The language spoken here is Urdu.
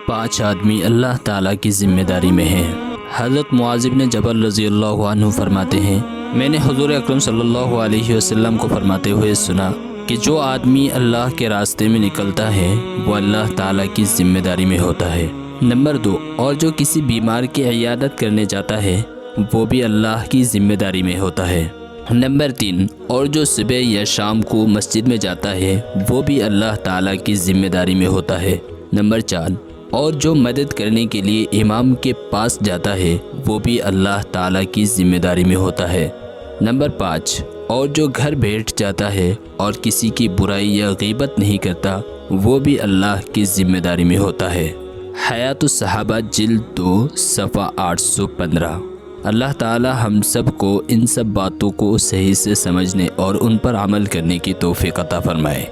5 آدمی اللہ تعالیٰ کی ذمہ داری میں ہیں۔ حضرت معاذ بن جبل رضی اللہ عنہ فرماتے ہیں، میں نے حضور اکرم صلی اللہ علیہ وسلم کو فرماتے ہوئے سنا کہ جو آدمی اللہ کے راستے میں نکلتا ہے وہ اللہ تعالیٰ کی ذمہ داری میں ہوتا ہے۔ نمبر 2، اور جو کسی بیمار کی عیادت کرنے جاتا ہے وہ بھی اللہ کی ذمہ داری میں ہوتا ہے۔ نمبر 3، اور جو صبح یا شام کو مسجد میں جاتا ہے وہ بھی اللہ تعالیٰ کی ذمہ داری میں ہوتا ہے۔ نمبر 4، اور جو مدد کرنے کے لیے امام کے پاس جاتا ہے وہ بھی اللہ تعالیٰ کی ذمہ داری میں ہوتا ہے۔ نمبر 5، اور جو گھر بیٹھ جاتا ہے اور کسی کی برائی یا غیبت نہیں کرتا وہ بھی اللہ کی ذمہ داری میں ہوتا ہے۔ حیات الصحابہ جلد 2 صفحہ 815۔ اللہ تعالی ہم سب کو ان سب باتوں کو صحیح سے سمجھنے اور ان پر عمل کرنے کی توفیق عطا فرمائے۔